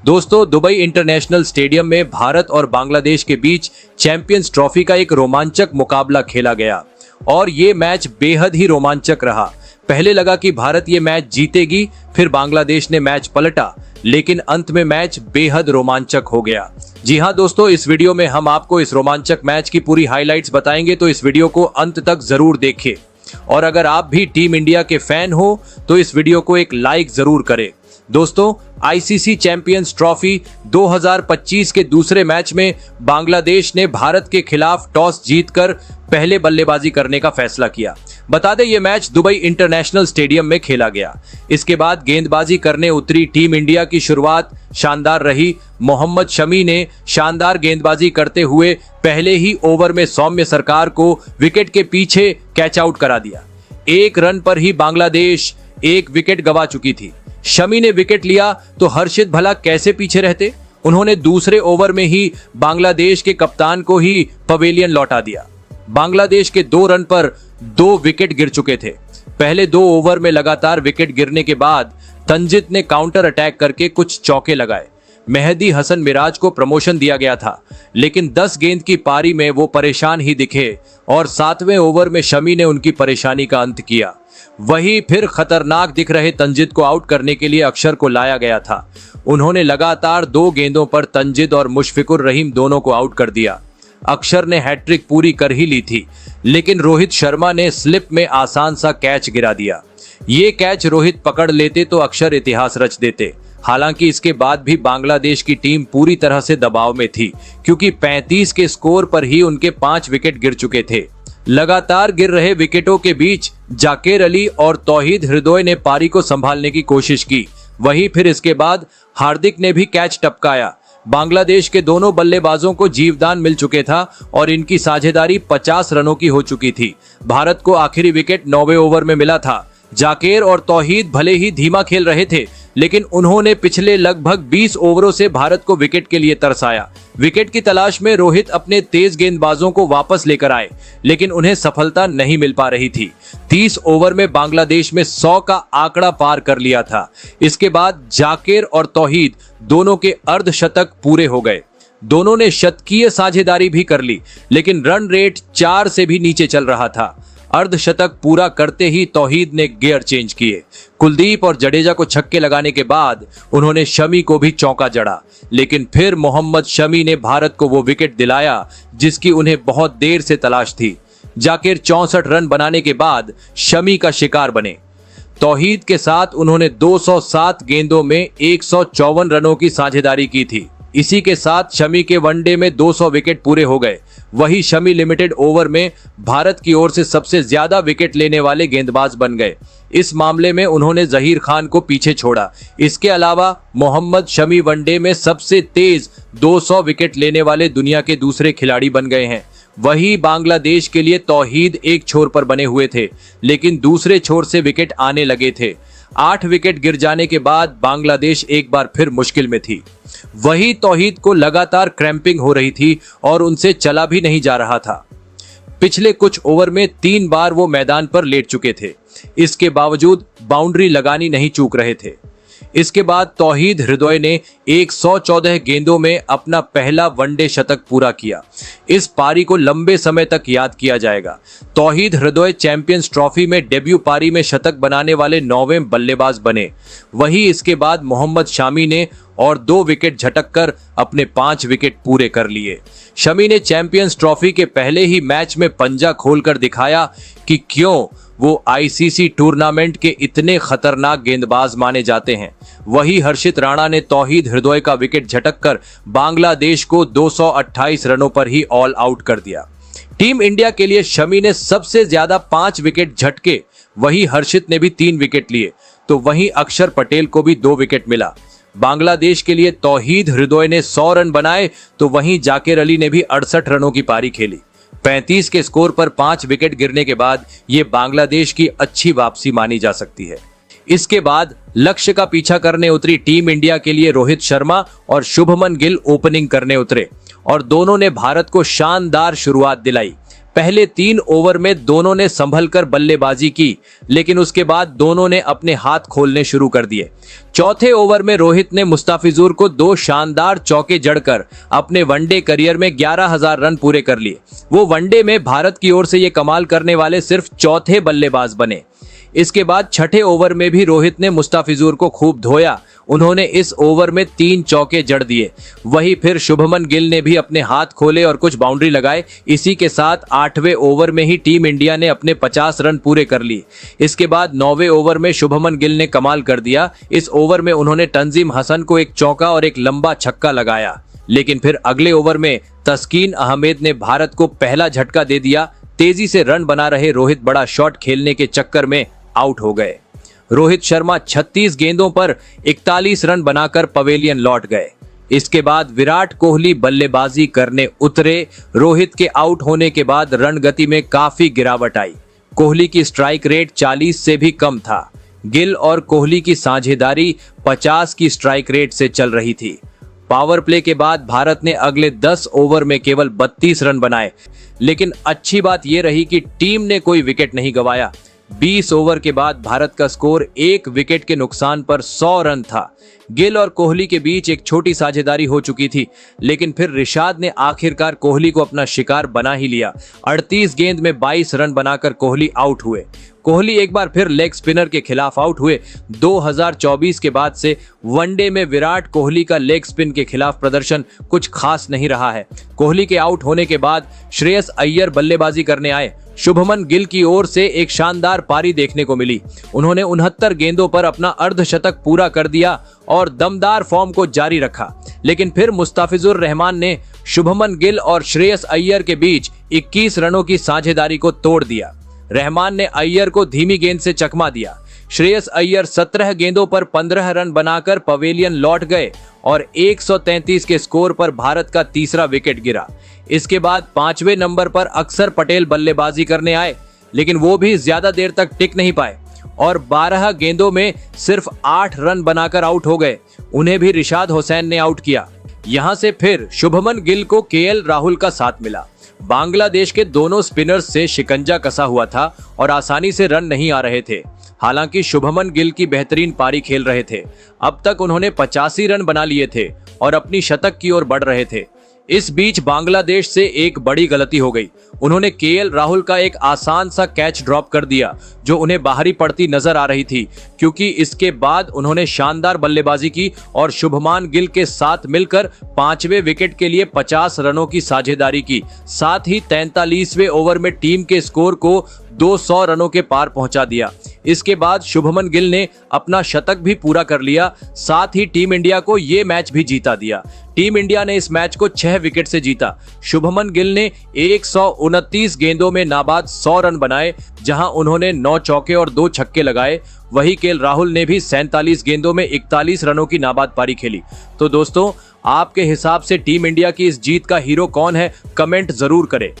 दोस्तों, Dubai international stadium में भारत और बांग्लादेश के बीच चैंपियंस ट्रॉफी का एक रोमांचक मुकाबला खेला गया और ये मैच बेहद ही रोमांचक रहा। पहले लगा कि भारत ये मैच जीतेगी, फिर बांग्लादेश ने मैच पलटा, लेकिन अंत में मैच बेहद रोमांचक हो गया। जी हां दोस्तों, इस वीडियो में हम आपको इस रोमांचक मैच की पूरी हाइलाइट्स बताएंगे, तो इस वीडियो को अंत तक जरूर देखें। और अगर आप भी टीम इंडिया के फैन हो तो इस वीडियो को एक लाइक जरूर करें। दोस्तों, आईसीसी चैंपियंस ट्रॉफी 2025 के दूसरे मैच में बांग्लादेश ने भारत के खिलाफ टॉस जीतकर पहले बल्लेबाजी करने का फैसला किया। बता दें, यह मैच दुबई इंटरनेशनल स्टेडियम में खेला गया। इसके बाद गेंदबाजी करने उतरी टीम इंडिया की शुरुआत शानदार रही। मोहम्मद शमी ने शानदार गेंदबाजी करते हुए पहले ही ओवर में सौम्य सरकार को विकेट के पीछे कैच आउट करा दिया। एक रन पर ही बांग्लादेश एक विकेट गंवा चुकी थी। शमी ने विकेट लिया तो हर्षित भला कैसे पीछे रहते। उन्होंने दूसरे ओवर में ही बांग्लादेश के कप्तान को ही पवेलियन लौटा दिया। बांग्लादेश के 2 रन पर 2 विकेट गिर चुके थे। पहले 2 ओवर में लगातार विकेट गिरने के बाद तंजिद ने काउंटर अटैक करके कुछ चौके लगाए। मेहदी हसन मिराज को प्रमोशन दिया गया था, लेकिन 10 गेंद की पारी में वो परेशान ही दिखे और 7वें ओवर में शमी ने उनकी परेशानी का अंत किया। वही फिर खतरनाक दिख रहे तंजिद को आउट करने के लिए अक्षर को लाया गया था। उन्होंने लगातार 2 गेंदों पर तंजिद और मुशफिकुर रहीम दोनों को आउट कर दिया। अक्षर ने हैट्रिक पूरी कर ही ली थी, लेकिन रोहित शर्मा ने स्लिप में आसान सा कैच गिरा दिया। ये कैच रोहित पकड़ लेते तो अक्षर इतिहास रच देते। हालांकि इसके बाद भी बांग्लादेश की टीम पूरी तरह से दबाव में थी, क्योंकि 35 के स्कोर पर ही उनके 5 विकेट गिर चुके थे। लगातार गिर रहे विकेटों के बीच जाकेर अली और तौहीद हृदय ने पारी को संभालने की कोशिश की। वहीं फिर इसके बाद हार्दिक ने भी कैच टपकाया। बांग्लादेश के दोनों बल्लेबाजों को जीवदान मिल चुके था और इनकी साझेदारी 50 रनों की हो चुकी थी। भारत को आखिरी विकेट 9वें ओवर में मिला था। जाकेर और तौहीद भले ही धीमा खेल रहे थे, लेकिन उन्होंने पिछले लगभग 20 ओवरों से भारत को विकेट के लिए तरसाया। विकेट की तलाश में रोहित अपने तेज गेंदबाजों को वापस लेकर आए, लेकिन उन्हें सफलता नहीं मिल पा रही थी। 30 ओवर में बांग्लादेश में 100 का आंकड़ा पार कर लिया था। इसके बाद जाकेर और तौहीद दोनों के अर्धशतक पूरे हो गए। दोनों ने शतकीय साझेदारी भी कर ली, लेकिन रन रेट 4 से भी नीचे चल रहा था। अर्धशतक पूरा करते ही तौहीद ने गियर चेंज किए। कुलदीप और जडेजा को छक्के लगाने के बाद उन्होंने शमी को भी चौका जड़ा, लेकिन फिर मोहम्मद शमी ने भारत को वो विकेट दिलाया जिसकी उन्हें बहुत देर से तलाश थी। जाकिर 64 रन बनाने के बाद शमी का शिकार बने। तौहीद के साथ उन्होंने 207 गेंदों में 154 रनों की साझेदारी की थी। इसी के साथ शमी के वनडे में 200 विकेट पूरे हो गए। वही शमी लिमिटेड ओवर में भारत की ओर से सबसे ज्यादा विकेट लेने वाले गेंदबाज बन गए। इस मामले में उन्होंने जहीर खान को पीछे छोड़ा। इसके अलावा मोहम्मद शमी वनडे में सबसे तेज 200 विकेट लेने वाले दुनिया के दूसरे खिलाड़ी बन गए हैं। वही बांग्लादेश के लिए तौहीद एक छोर पर बने हुए थे, लेकिन दूसरे छोर से विकेट आने लगे थे। 8 विकेट गिर जाने के बाद बांग्लादेश एक बार फिर मुश्किल में थी। वही तौहीद को लगातार क्रैम्पिंग हो रही थी और उनसे चला भी नहीं जा रहा था। पिछले कुछ ओवर में 3 बार वो मैदान पर लेट चुके थे। इसके बावजूद बाउंड्री लगानी नहीं चूक रहे थे। इसके बाद तौहीद हृदय ने 114 गेंदों में अपना पहला वनडे शतक पूरा किया। इस पारी को लंबे समय तक याद किया जाएगा। तौहीद हृदय चैंपियंस ट्रॉफी में डेब्यू पारी में शतक बनाने वाले 9वें बल्लेबाज बने। वही इसके बाद मोहम्मद शामी ने और 2 विकेट झटक कर अपने 5 विकेट पूरे कर लिए। शमी ने चैंपियंस ट्रॉफी के पहले ही मैच में पंजा खोलकर दिखाया कि क्यों वो आईसीसी टूर्नामेंट के इतने खतरनाक गेंदबाज माने जाते हैं। वही हर्षित राणा ने तौहीद हृदय का विकेट झटक कर बांग्लादेश को 228 रनों पर ही ऑल आउट कर दिया। टीम इंडिया के लिए शमी ने सबसे ज्यादा 5 विकेट झटके, वही हर्षित ने भी 3 विकेट लिए, तो वहीं अक्षर पटेल को भी 2 विकेट मिला। बांग्लादेश के लिए तौहीद हृदय ने 100 रन बनाए, तो वहीं जाकिर अली ने भी 68 रनों की पारी खेली। 35 के स्कोर पर 5 विकेट गिरने के बाद ये बांग्लादेश की अच्छी वापसी मानी जा सकती है। इसके बाद लक्ष्य का पीछा करने उतरी टीम इंडिया के लिए रोहित शर्मा और शुभमन गिल ओपनिंग करने उतरे और दोनों ने भारत को शानदार शुरुआत दिलाई। पहले 3 ओवर में दोनों ने संभलकर बल्लेबाजी की, लेकिन उसके बाद दोनों ने अपने हाथ खोलने शुरू कर दिए। चौथे ओवर में रोहित ने मुस्ताफिजुर को 2 शानदार चौके जड़कर अपने वनडे करियर में 11,000 रन पूरे कर लिए। वो वनडे में भारत की ओर से ये कमाल करने वाले सिर्फ चौथे बल्लेबाज बने। इसके बाद छठे ओवर में भी रोहित ने मुस्ताफिजुर को खूब धोया। उन्होंने इस ओवर में 3 चौके जड़ दिए। वहीं फिर शुभमन गिल ने भी अपने हाथ खोले और कुछ बाउंड्री लगाए। इसी के साथ 8वें ओवर में ही टीम इंडिया ने अपने 50 रन पूरे कर लिए। इसके बाद 9वें ओवर में शुभमन गिल ने कमाल कर दिया। इस ओवर में उन्होंने तंजीम हसन को एक चौका और एक लंबा छक्का लगाया, लेकिन फिर अगले ओवर में तस्कीन अहमद ने भारत को पहला झटका दे दिया। तेजी से रन बना रहे रोहित बड़ा शॉट खेलने के चक्कर में आउट हो गए। रोहित शर्मा 36 गेंदों पर 41 रन बनाकर पवेलियन लौट गए। इसके बाद विराट कोहली बल्लेबाजी करने उतरे। रोहित के आउट होने के बाद रन गति में काफी गिरावट आई। कोहली की स्ट्राइक रेट 40 से भी कम था। गिल और कोहली की साझेदारी 50 की स्ट्राइक रेट से चल रही थी। पावर प्ले के बाद भारत ने अगले 10 ओवर में केवल 32 रन बनाए, लेकिन अच्छी बात यह रही कि टीम ने कोई विकेट नहीं गंवाया। 20 ओवर के बाद भारत का स्कोर 1 विकेट के नुकसान पर 100 रन था। गिल और कोहली के बीच एक छोटी साझेदारी हो चुकी थी, लेकिन फिर रिशाद ने आखिरकार कोहली को अपना शिकार बना ही लिया। 38 गेंद में 22 रन बनाकर कोहली आउट हुए। कोहली एक बार फिर लेग स्पिनर के खिलाफ आउट हुए। 2024 के बाद से वनडे में विराट कोहली का लेग स्पिन के खिलाफ प्रदर्शन कुछ खास नहीं रहा है। कोहली के आउट होने के बाद श्रेयस अय्यर बल्लेबाजी करने आए। शुभमन गिल की ओर से एक शानदार पारी देखने को मिली। उन्होंने 69 गेंदों पर अपना अर्धशतक पूरा कर दिया और दमदार फॉर्म को जारी रखा। लेकिन फिर मुस्ताफिजुर रहमान ने शुभमन गिल और श्रेयस अय्यर के बीच 21 रनों की साझेदारी को तोड़ दिया। रहमान ने अय्यर को धीमी गेंद से चकमा दिया। श्रेयस अय्यर 17 गेंदों पर 15 रन बनाकर पवेलियन लौट गए और 133 के स्कोर पर भारत का तीसरा विकेट गिरा। इसके बाद 5वें नंबर पर अक्षर पटेल बल्लेबाजी करने आए, लेकिन वो भी ज्यादा देर तक टिक नहीं पाए और 12 गेंदों में सिर्फ 8 रन बनाकर आउट हो गए। उन्हें भी रिशाद हुसैन ने आउट किया। यहां से फिर शुभमन गिल को केएल राहुल का साथ मिला। बांग्लादेश के दोनों स्पिनर्स से शिकंजा कसा हुआ था और आसानी से रन नहीं आ रहे थे। हालांकि शुभमन गिल की बेहतरीन पारी खेल रहे थे। अब तक उन्होंने 85 रन बना लिए थे और अपनी शतक की ओर बढ़ रहे थे। इस बीच बांग्लादेश से एक बड़ी गलती हो गई। उन्होंने केएल राहुल का एक आसान सा कैच ड्रॉप कर दिया, जो उन्हें बाहरी पड़ती नजर आ रही थी, क्योंकि इसके बाद उन्होंने शानदार बल्लेबाजी की और शुभमान गिल के साथ मिलकर 5वें विकेट के लिए 50 रनों की साझेदारी की। साथ ही 43वें ओवर में टीम के स्कोर को 200 रनों के पार पहुंचा दिया। इसके बाद शुभमन गिल ने अपना शतक भी पूरा कर लिया। साथ ही टीम इंडिया को ये मैच भी जीता दिया। टीम इंडिया ने इस मैच को 6 विकेट से जीता। शुभमन गिल ने 129 गेंदों में नाबाद 100 रन बनाए, जहां उन्होंने 9 चौके और 2 छक्के लगाए। वही केएल राहुल ने भी 47 गेंदों में 41 रनों की नाबाद पारी खेली। तो दोस्तों, आपके हिसाब से टीम इंडिया की इस जीत का हीरो कौन है? कमेंट जरूर करें।